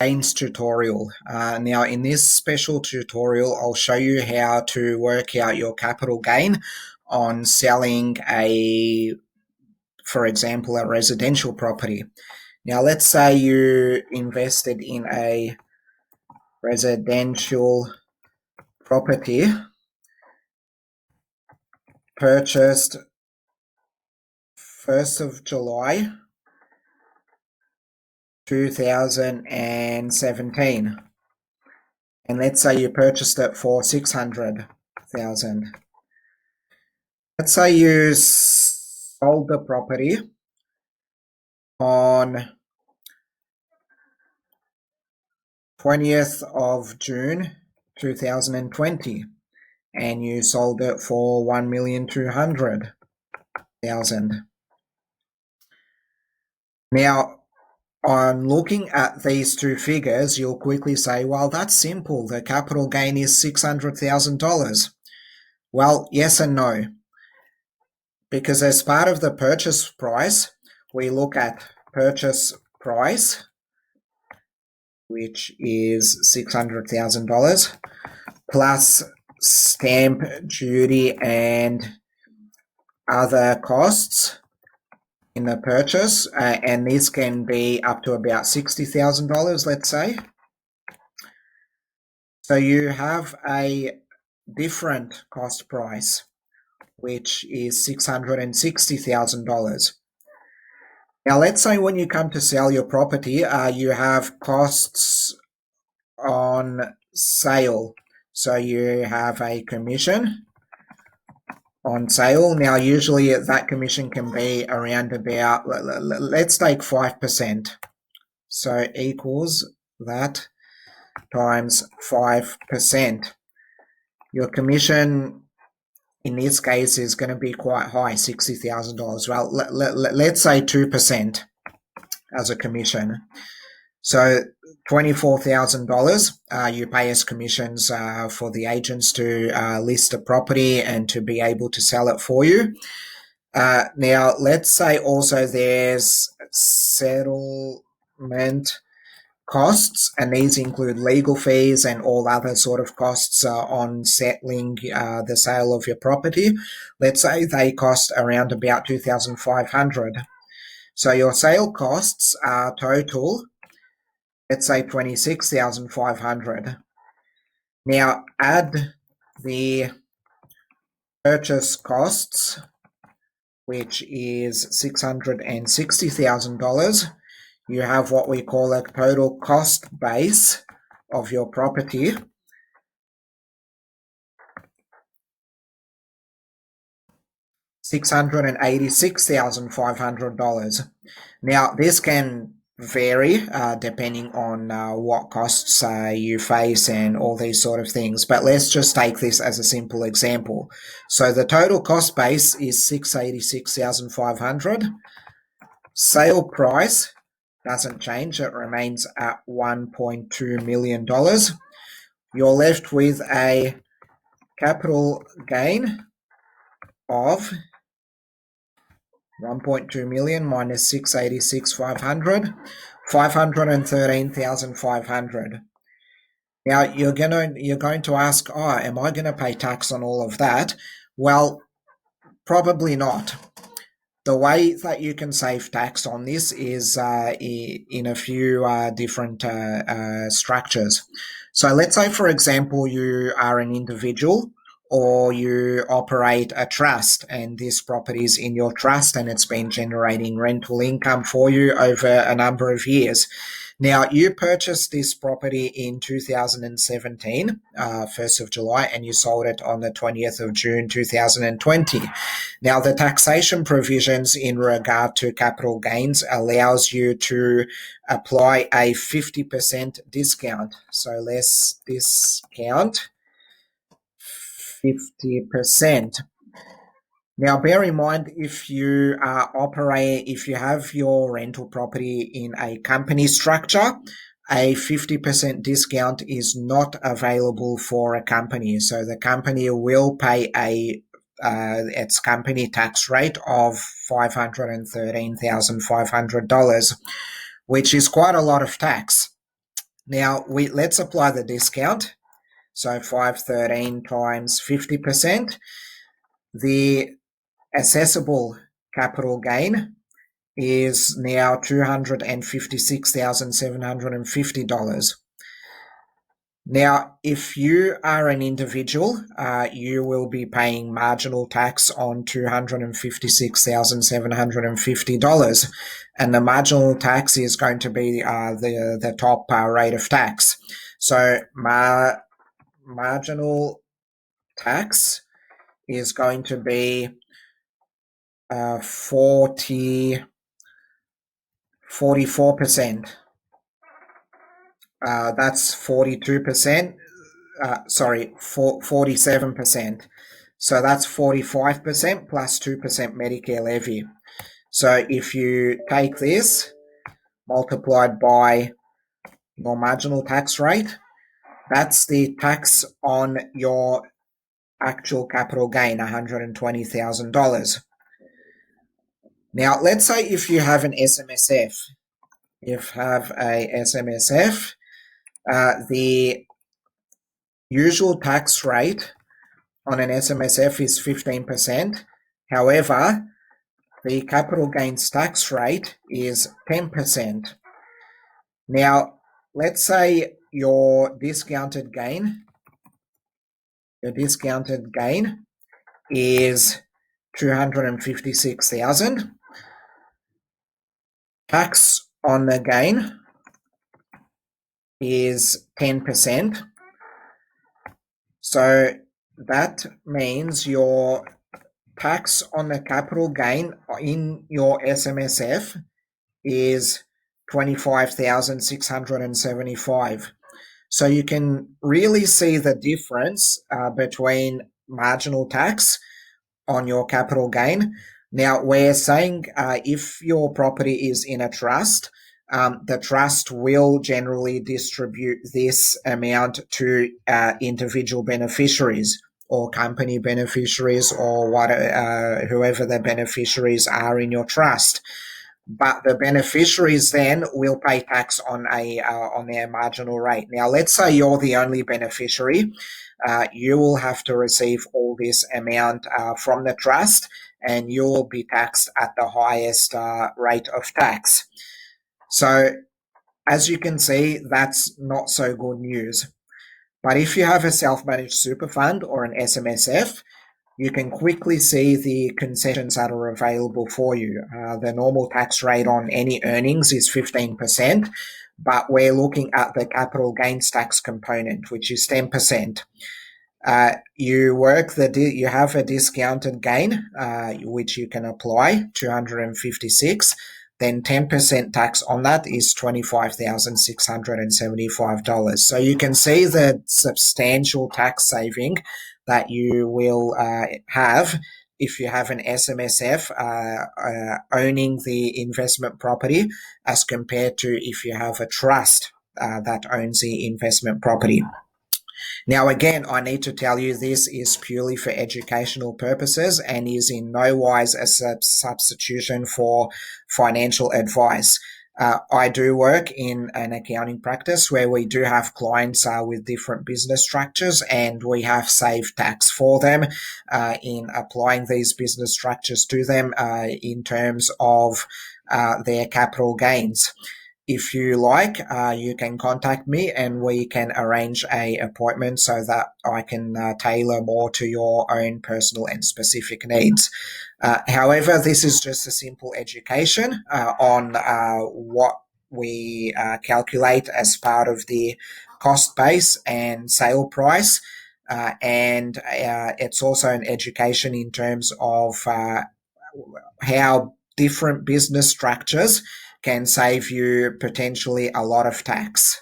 gains tutorial. Now in this special tutorial, I'll show you how to work out your capital gain on selling for example, a residential property. Now let's say you invested in a residential property, purchased 1st of July 2017, and let's say you purchased it for 600,000. Let's say you sold the property on 20th of June 2020, and you sold it for 1,200,000. Now, on looking at these two figures, you'll quickly say, well, that's simple. The capital gain is $600,000. Well, yes and no. Because as part of the purchase price, we look at purchase price, which is $600,000, plus stamp duty and other costs in the purchase, and this can be up to about $60,000, let's say. So you have a different cost price, which is $660,000. Now, let's say when you come to sell your property, you have costs on sale. So you have a commission on sale. Now, usually that commission can be around about, let's take 5%. So equals that times 5%. Your commission in this case is going to be quite high, $60,000. Well, let's say 2% as a commission. So $24,000 you pay as commissions for the agents to list a property and to be able to sell it for you. Now, let's say also there's settlement costs, and these include legal fees and all other sort of costs on settling the sale of your property. Let's say they cost around about $2,500. So your sale costs are total, let's say $26,500. Now add the purchase costs, which is $660,000. You have what we call a total cost base of your property. $686,500. Now, this can vary depending on what costs you face and all these sort of things, but let's just take this as a simple example. So the total cost base is $686,500. Sale price doesn't change, it remains at $1.2 million. You're left with a capital gain of 1.2 million minus 686,500, 513,500. Now you're going to ask, am I going to pay tax on all of that? Well, probably not. The way that you can save tax on this is in a few different structures. So let's say, for example, you are an individual or you operate a trust, and this property is in your trust and it's been generating rental income for you over a number of years. Now, you purchased this property in 2017, 1st of July, and you sold it on the 20th of June 2020. Now, the taxation provisions in regard to capital gains allows you to apply a 50% discount. So let's discount 50%. Now, bear in mind, if you have your rental property in a company structure, a 50% discount is not available for a company. So the company will pay its company tax rate of $513,500, which is quite a lot of tax. Now, let's apply the discount. So 513 times 50%. The assessable capital gain is now $256,750. Now, if you are an individual, you will be paying marginal tax on $256,750, and the marginal tax is going to be the top rate of tax. So, marginal tax is going to be 44%. That's 42%. 47%. So that's 45% plus 2% Medicare levy. So if you take this multiplied by your marginal tax rate, that's the tax on your actual capital gain, $120,000. Now, let's say if you have an SMSF, the usual tax rate on an SMSF is 15%. However, the capital gains tax rate is 10%. Now, let's say your discounted gain is $256,000. Tax on the gain is 10%. So that means your tax on the capital gain in your SMSF is $25,675. So you can really see the difference between marginal tax on your capital gain. Now, we're saying if your property is in a trust, the trust will generally distribute this amount to individual beneficiaries or company beneficiaries or whoever the beneficiaries are in your trust. But the beneficiaries then will pay tax on their marginal rate. Now, let's say you're the only beneficiary. You will have to receive all this amount from the trust, and you will be taxed at the highest rate of tax. So, as you can see, that's not so good news. But if you have a self-managed super fund or an SMSF, you can quickly see the concessions that are available for you. The normal tax rate on any earnings is 15%, but we're looking at the capital gains tax component, which is 10%. You have a discounted gain, which you can apply, 256. Then 10% tax on that is $25,675. So you can see the substantial tax saving that you will have if you have an SMSF owning the investment property as compared to if you have a trust that owns the investment property. Now, again, I need to tell you this is purely for educational purposes and is in no wise a substitution for financial advice. I do work in an accounting practice where we do have clients with different business structures, and we have saved tax for them in applying these business structures to them in terms of their capital gains. If you like, you can contact me and we can arrange an appointment so that I can tailor more to your own personal and specific needs. However, this is just a simple education on what we calculate as part of the cost base and sale price. And it's also an education in terms of how different business structures can save you potentially a lot of tax.